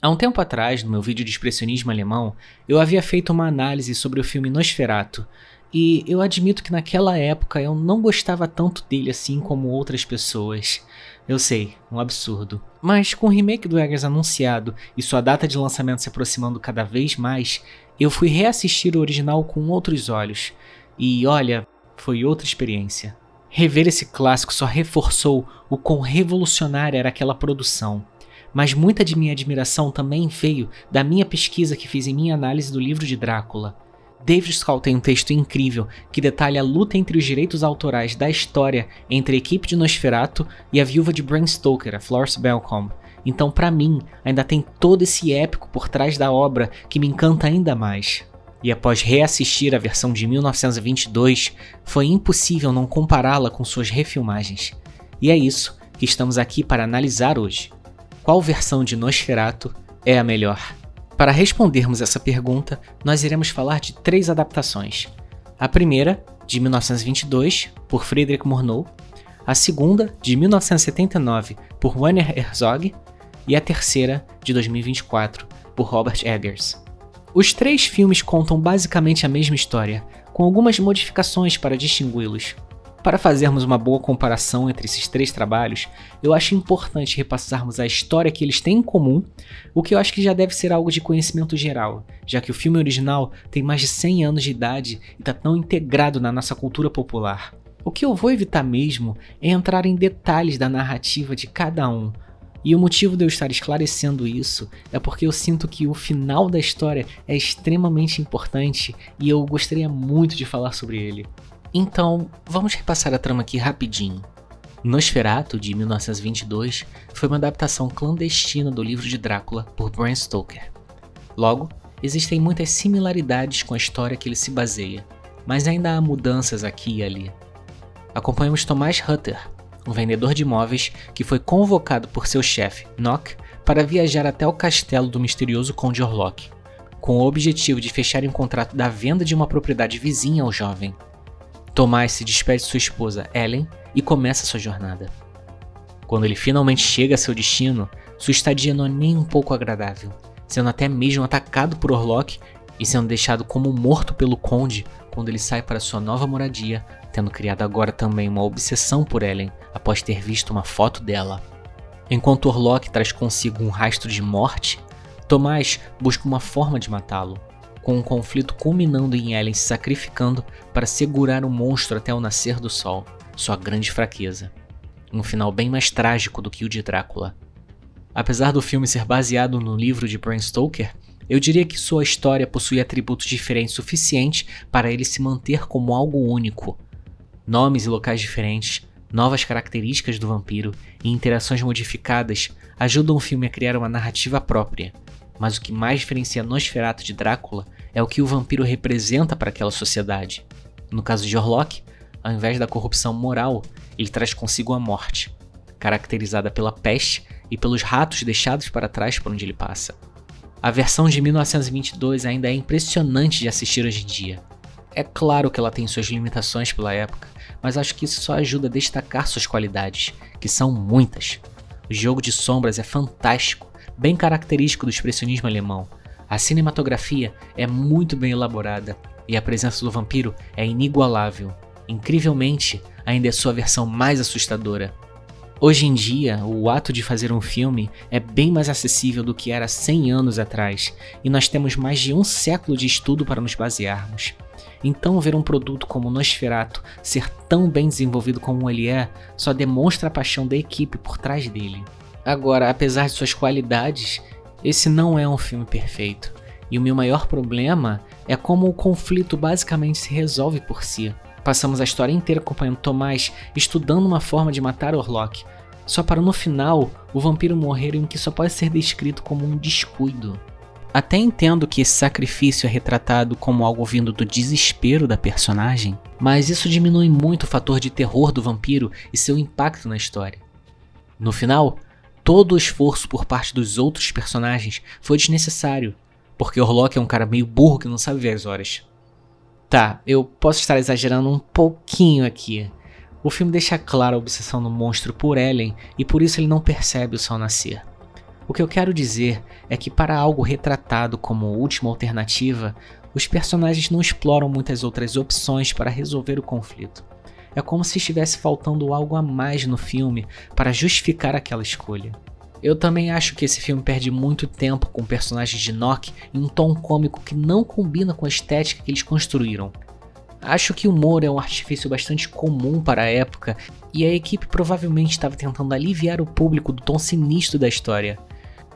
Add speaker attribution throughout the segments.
Speaker 1: Há um tempo atrás, no meu vídeo de expressionismo alemão, eu havia feito uma análise sobre o filme Nosferatu, e eu admito que naquela época eu não gostava tanto dele assim como outras pessoas. Eu sei, um absurdo. Mas com o remake do Eggers anunciado e sua data de lançamento se aproximando cada vez mais, eu fui reassistir o original com outros olhos. E olha, foi outra experiência. Rever esse clássico só reforçou o quão revolucionária era aquela produção. Mas muita de minha admiração também veio da minha pesquisa que fiz em minha análise do livro de Drácula. David Skal tem um texto incrível que detalha a luta entre os direitos autorais da história entre a equipe de Nosferatu e a viúva de Bram Stoker, a Florence Belcombe. Então, pra mim, ainda tem todo esse épico por trás da obra que me encanta ainda mais. E após reassistir a versão de 1922, foi impossível não compará-la com suas refilmagens. E é isso que estamos aqui para analisar hoje. Qual versão de Nosferatu é a melhor? Para respondermos essa pergunta, nós iremos falar de 3 adaptações. A primeira, de 1922, por Friedrich Murnau, a segunda, de 1979, por Werner Herzog, e a terceira, de 2024, por Robert Eggers. Os 3 filmes contam basicamente a mesma história, com algumas modificações para distingui-los. Para fazermos uma boa comparação entre esses 3 trabalhos, eu acho importante repassarmos a história que eles têm em comum, o que eu acho que já deve ser algo de conhecimento geral, já que o filme original tem mais de 100 anos de idade e está tão integrado na nossa cultura popular. O que eu vou evitar mesmo é entrar em detalhes da narrativa de cada um, e o motivo de eu estar esclarecendo isso é porque eu sinto que o final da história é extremamente importante e eu gostaria muito de falar sobre ele. Então, vamos repassar a trama aqui rapidinho. Nosferatu, de 1922, foi uma adaptação clandestina do livro de Drácula por Bram Stoker. Logo, existem muitas similaridades com a história que ele se baseia, mas ainda há mudanças aqui e ali. Acompanhamos Thomas Hutter, um vendedor de imóveis que foi convocado por seu chefe, Nock, para viajar até o castelo do misterioso Conde Orlok, com o objetivo de fechar um contrato da venda de uma propriedade vizinha ao jovem. Thomas se despede de sua esposa, Ellen, e começa sua jornada. Quando ele finalmente chega a seu destino, sua estadia não é nem um pouco agradável, sendo até mesmo atacado por Orlok e sendo deixado como morto pelo Conde quando ele sai para sua nova moradia, tendo criado agora também uma obsessão por Ellen após ter visto uma foto dela. Enquanto Orlok traz consigo um rastro de morte, Thomas busca uma forma de matá-lo, com um conflito culminando em Ellen se sacrificando para segurar o monstro até o nascer do sol, sua grande fraqueza. Um final bem mais trágico do que o de Drácula. Apesar do filme ser baseado no livro de Bram Stoker, eu diria que sua história possui atributos diferentes suficientes para ele se manter como algo único. Nomes e locais diferentes, novas características do vampiro e interações modificadas ajudam o filme a criar uma narrativa própria. Mas o que mais diferencia Nosferatu de Drácula é o que o vampiro representa para aquela sociedade. No caso de Orlok, ao invés da corrupção moral, ele traz consigo a morte, caracterizada pela peste e pelos ratos deixados para trás por onde ele passa. A versão de 1922 ainda é impressionante de assistir hoje em dia. É claro que ela tem suas limitações pela época, mas acho que isso só ajuda a destacar suas qualidades, que são muitas. O jogo de sombras é fantástico, bem característico do expressionismo alemão. A cinematografia é muito bem elaborada e a presença do vampiro é inigualável. Incrivelmente, ainda é sua versão mais assustadora. Hoje em dia, o ato de fazer um filme é bem mais acessível do que era 100 anos atrás, e nós temos mais de um século de estudo para nos basearmos. Então, ver um produto como Nosferatu ser tão bem desenvolvido como ele é, só demonstra a paixão da equipe por trás dele. Agora, apesar de suas qualidades, esse não é um filme perfeito, e o meu maior problema é como o conflito basicamente se resolve por si. Passamos a história inteira acompanhando Thomas estudando uma forma de matar Orlok, só para no final o vampiro morrer em o que só pode ser descrito como um descuido. Até entendo que esse sacrifício é retratado como algo vindo do desespero da personagem, mas isso diminui muito o fator de terror do vampiro e seu impacto na história. No final, todo o esforço por parte dos outros personagens foi desnecessário, porque Orlok é um cara meio burro que não sabe ver as horas. Tá, eu posso estar exagerando um pouquinho aqui. O filme deixa clara a obsessão do monstro por Ellen e por isso ele não percebe o sol nascer. O que eu quero dizer é que para algo retratado como última alternativa, os personagens não exploram muitas outras opções para resolver o conflito. É como se estivesse faltando algo a mais no filme para justificar aquela escolha. Eu também acho que esse filme perde muito tempo com personagens de Nock em um tom cômico que não combina com a estética que eles construíram. Acho que o humor é um artifício bastante comum para a época e a equipe provavelmente estava tentando aliviar o público do tom sinistro da história.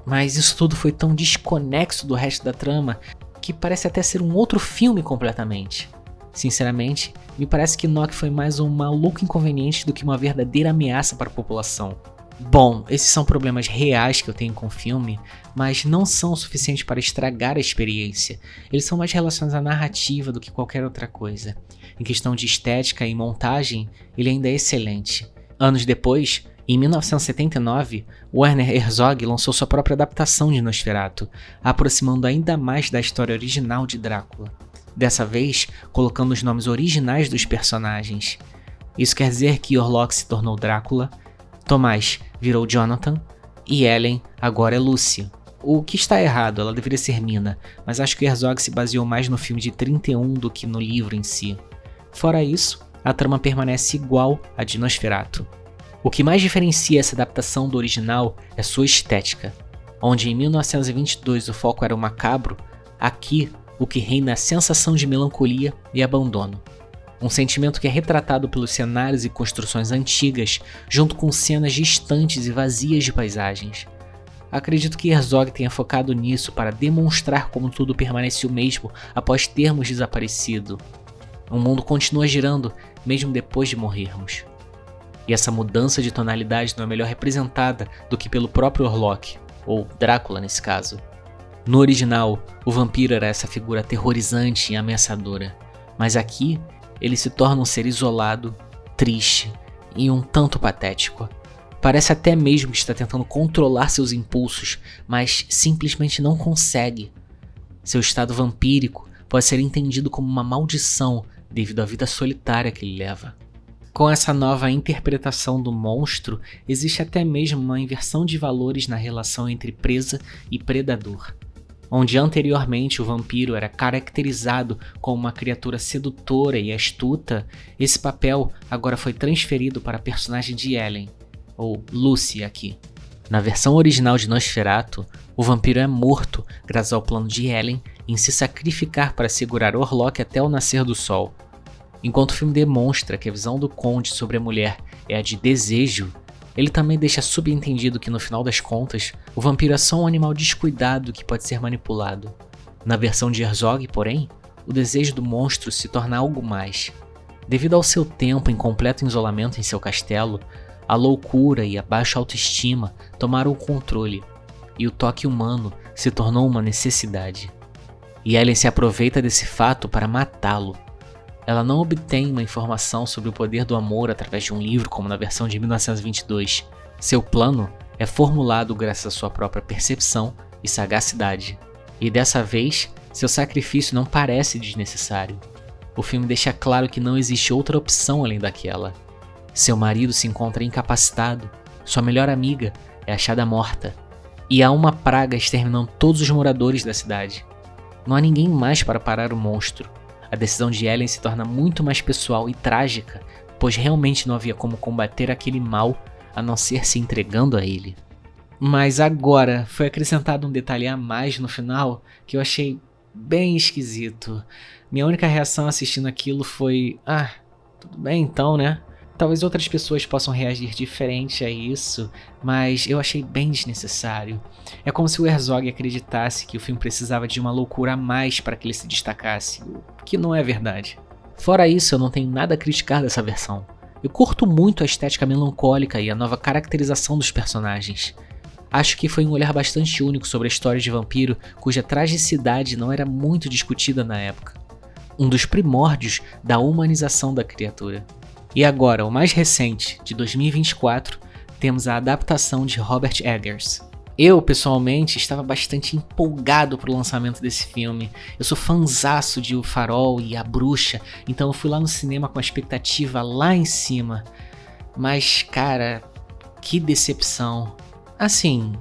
Speaker 1: Mas isso tudo foi tão desconexo do resto da trama que parece até ser um outro filme completamente. Sinceramente, me parece que Nock foi mais um maluco inconveniente do que uma verdadeira ameaça para a população. Bom, esses são problemas reais que eu tenho com o filme, mas não são o suficiente para estragar a experiência. Eles são mais relacionados à narrativa do que qualquer outra coisa. Em questão de estética e montagem, ele ainda é excelente. Anos depois, em 1979, Werner Herzog lançou sua própria adaptação de Nosferatu, aproximando ainda mais da história original de Drácula. Dessa vez, colocando os nomes originais dos personagens. Isso quer dizer que Orlok se tornou Drácula, Tomás virou Jonathan e Ellen agora é Lucy. O que está errado, ela deveria ser Mina, mas acho que Herzog se baseou mais no filme de 31 do que no livro em si. Fora isso, a trama permanece igual à de Nosferatu. O que mais diferencia essa adaptação do original é sua estética. Onde em 1922 o foco era o macabro, aqui o que reina é a sensação de melancolia e abandono. Um sentimento que é retratado pelos cenários e construções antigas, junto com cenas distantes e vazias de paisagens. Acredito que Herzog tenha focado nisso para demonstrar como tudo permanece o mesmo após termos desaparecido. O mundo continua girando, mesmo depois de morrermos. E essa mudança de tonalidade não é melhor representada do que pelo próprio Orlok, ou Drácula nesse caso. No original, o vampiro era essa figura aterrorizante e ameaçadora, mas aqui ele se torna um ser isolado, triste e um tanto patético. Parece até mesmo que está tentando controlar seus impulsos, mas simplesmente não consegue. Seu estado vampírico pode ser entendido como uma maldição devido à vida solitária que ele leva. Com essa nova interpretação do monstro, existe até mesmo uma inversão de valores na relação entre presa e predador. Onde anteriormente o vampiro era caracterizado como uma criatura sedutora e astuta, esse papel agora foi transferido para a personagem de Ellen, ou Lucy aqui. Na versão original de Nosferatu, o vampiro é morto graças ao plano de Ellen em se sacrificar para segurar Orlok até o nascer do sol. Enquanto o filme demonstra que a visão do Conde sobre a mulher é a de desejo, ele também deixa subentendido que no final das contas, o vampiro é só um animal descuidado que pode ser manipulado. Na versão de Herzog, porém, o desejo do monstro se torna algo mais. Devido ao seu tempo em completo isolamento em seu castelo, a loucura e a baixa autoestima tomaram o controle, e o toque humano se tornou uma necessidade. E Ellen se aproveita desse fato para matá-lo. Ela não obtém uma informação sobre o poder do amor através de um livro como na versão de 1922. Seu plano é formulado graças à sua própria percepção e sagacidade. E dessa vez, seu sacrifício não parece desnecessário. O filme deixa claro que não existe outra opção além daquela. Seu marido se encontra incapacitado, sua melhor amiga é achada morta, e há uma praga exterminando todos os moradores da cidade. Não há ninguém mais para parar o monstro. A decisão de Ellen se torna muito mais pessoal e trágica, pois realmente não havia como combater aquele mal a não ser se entregando a ele. Mas agora foi acrescentado um detalhe a mais no final que eu achei bem esquisito. Minha única reação assistindo aquilo foi: tudo bem então, né? Talvez outras pessoas possam reagir diferente a isso, mas eu achei bem desnecessário. É como se o Herzog acreditasse que o filme precisava de uma loucura a mais para que ele se destacasse, o que não é verdade. Fora isso, eu não tenho nada a criticar dessa versão. Eu curto muito a estética melancólica e a nova caracterização dos personagens. Acho que foi um olhar bastante único sobre a história de vampiro, cuja tragicidade não era muito discutida na época. Um dos primórdios da humanização da criatura. E agora, o mais recente, de 2024, temos a adaptação de Robert Eggers. Eu, pessoalmente, estava bastante empolgado para o lançamento desse filme. Eu sou fanzaço de O Farol e A Bruxa, então eu fui lá no cinema com a expectativa lá em cima. Mas, cara, que decepção. Assim,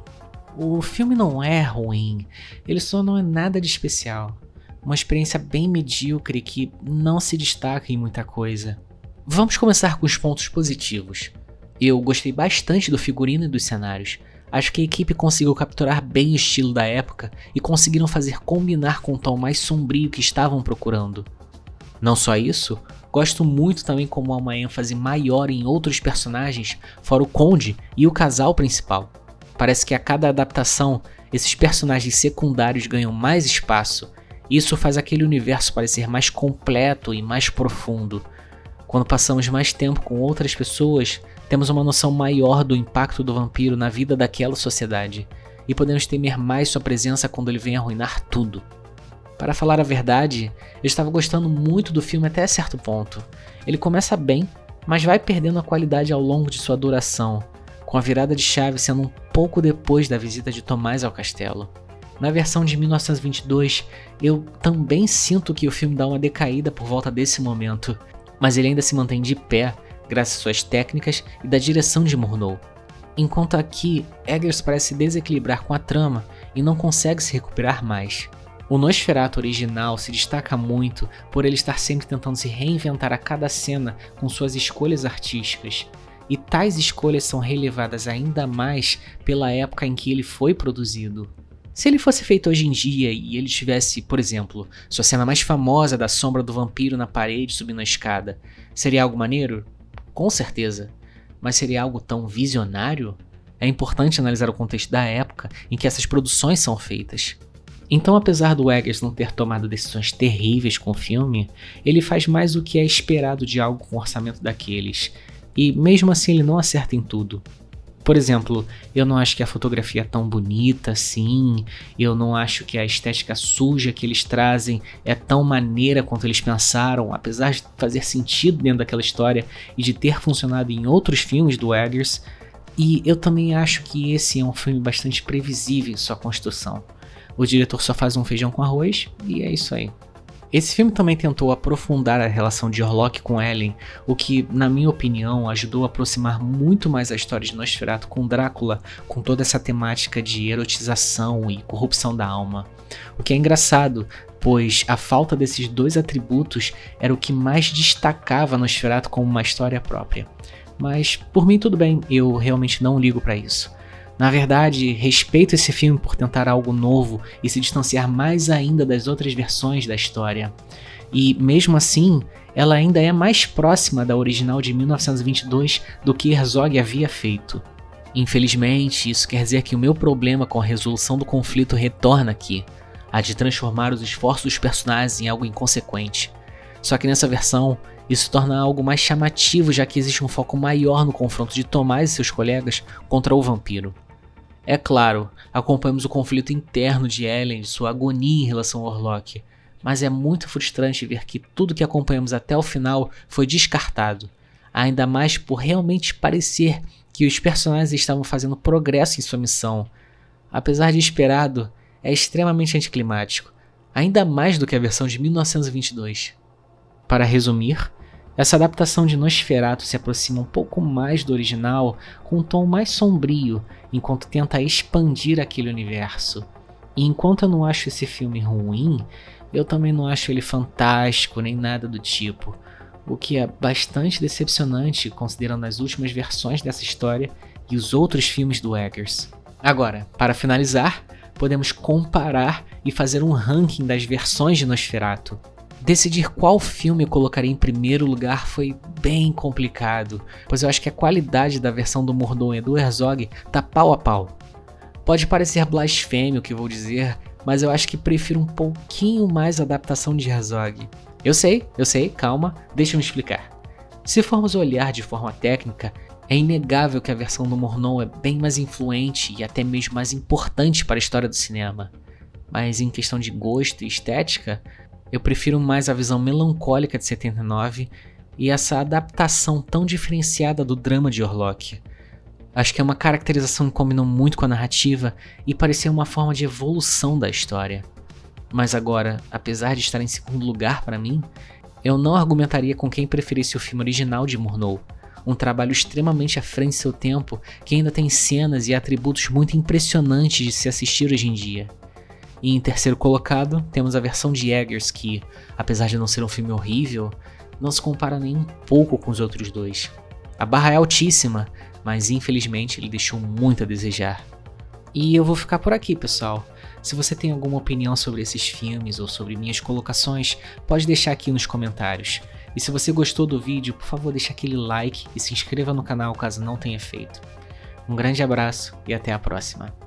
Speaker 1: o filme não é ruim, ele só não é nada de especial. Uma experiência bem medíocre que não se destaca em muita coisa. Vamos começar com os pontos positivos. Eu gostei bastante do figurino e dos cenários. Acho que a equipe conseguiu capturar bem o estilo da época e conseguiram fazer combinar com o tom mais sombrio que estavam procurando. Não só isso, gosto muito também como há uma ênfase maior em outros personagens, fora o Conde e o casal principal. Parece que a cada adaptação, esses personagens secundários ganham mais espaço. Isso faz aquele universo parecer mais completo e mais profundo. Quando passamos mais tempo com outras pessoas, temos uma noção maior do impacto do vampiro na vida daquela sociedade, e podemos temer mais sua presença quando ele vem arruinar tudo. Para falar a verdade, eu estava gostando muito do filme até certo ponto. Ele começa bem, mas vai perdendo a qualidade ao longo de sua duração, com a virada de chave sendo um pouco depois da visita de Tomás ao castelo. Na versão de 1922, eu também sinto que o filme dá uma decaída por volta desse momento, mas ele ainda se mantém de pé graças às suas técnicas e da direção de Murnau. Enquanto aqui, Eggers parece desequilibrar com a trama e não consegue se recuperar mais. O Nosferatu original se destaca muito por ele estar sempre tentando se reinventar a cada cena com suas escolhas artísticas, e tais escolhas são relevadas ainda mais pela época em que ele foi produzido. Se ele fosse feito hoje em dia e ele tivesse, por exemplo, sua cena mais famosa da sombra do vampiro na parede subindo a escada, seria algo maneiro? Com certeza. Mas seria algo tão visionário? É importante analisar o contexto da época em que essas produções são feitas. Então, apesar do Eggers não ter tomado decisões terríveis com o filme, ele faz mais o que é esperado de algo com orçamento daqueles, e mesmo assim ele não acerta em tudo. Por exemplo, eu não acho que a fotografia é tão bonita assim, eu não acho que a estética suja que eles trazem é tão maneira quanto eles pensaram, apesar de fazer sentido dentro daquela história e de ter funcionado em outros filmes do Eggers, e eu também acho que esse é um filme bastante previsível em sua construção. O diretor só faz um feijão com arroz e é isso aí. Esse filme também tentou aprofundar a relação de Orlok com Ellen, o que, na minha opinião, ajudou a aproximar muito mais a história de Nosferatu com Drácula, com toda essa temática de erotização e corrupção da alma. O que é engraçado, pois a falta desses dois atributos era o que mais destacava Nosferatu como uma história própria. Mas, por mim tudo bem, eu realmente não ligo pra isso. Na verdade, respeito esse filme por tentar algo novo e se distanciar mais ainda das outras versões da história. E, mesmo assim, ela ainda é mais próxima da original de 1922 do que Herzog havia feito. Infelizmente, isso quer dizer que o meu problema com a resolução do conflito retorna aqui, a de transformar os esforços dos personagens em algo inconsequente. Só que nessa versão, isso torna algo mais chamativo, já que existe um foco maior no confronto de Tomás e seus colegas contra o vampiro. É claro, acompanhamos o conflito interno de Ellen e sua agonia em relação ao Orlok, mas é muito frustrante ver que tudo que acompanhamos até o final foi descartado, ainda mais por realmente parecer que os personagens estavam fazendo progresso em sua missão. Apesar de esperado, é extremamente anticlimático, ainda mais do que a versão de 1922. Para resumir, essa adaptação de Nosferatu se aproxima um pouco mais do original, com um tom mais sombrio, enquanto tenta expandir aquele universo. E enquanto eu não acho esse filme ruim, eu também não acho ele fantástico nem nada do tipo, o que é bastante decepcionante considerando as últimas versões dessa história e os outros filmes do Eggers. Agora, para finalizar, podemos comparar e fazer um ranking das versões de Nosferatu. Decidir qual filme eu colocaria em primeiro lugar foi bem complicado, pois eu acho que a qualidade da versão do Murnau e do Herzog tá pau a pau. Pode parecer blasfêmio o que vou dizer, mas eu acho que prefiro um pouquinho mais a adaptação de Herzog. Eu sei, calma, deixa eu me explicar. Se formos olhar de forma técnica, é inegável que a versão do Murnau é bem mais influente e até mesmo mais importante para a história do cinema. Mas em questão de gosto e estética, eu prefiro mais a visão melancólica de 79 e essa adaptação tão diferenciada do drama de Orlok. Acho que é uma caracterização que combinou muito com a narrativa e parecia uma forma de evolução da história. Mas agora, apesar de estar em segundo lugar para mim, eu não argumentaria com quem preferisse o filme original de Murnau. um trabalho extremamente à frente de seu tempo, que ainda tem cenas e atributos muito impressionantes de se assistir hoje em dia. E em terceiro colocado, temos a versão de Eggers que, apesar de não ser um filme horrível, não se compara nem um pouco com os outros dois. A barra é altíssima, mas infelizmente ele deixou muito a desejar. E eu vou ficar por aqui, pessoal. Se você tem alguma opinião sobre esses filmes ou sobre minhas colocações, pode deixar aqui nos comentários. E se você gostou do vídeo, por favor deixe aquele like e se inscreva no canal caso não tenha feito. Um grande abraço e até a próxima.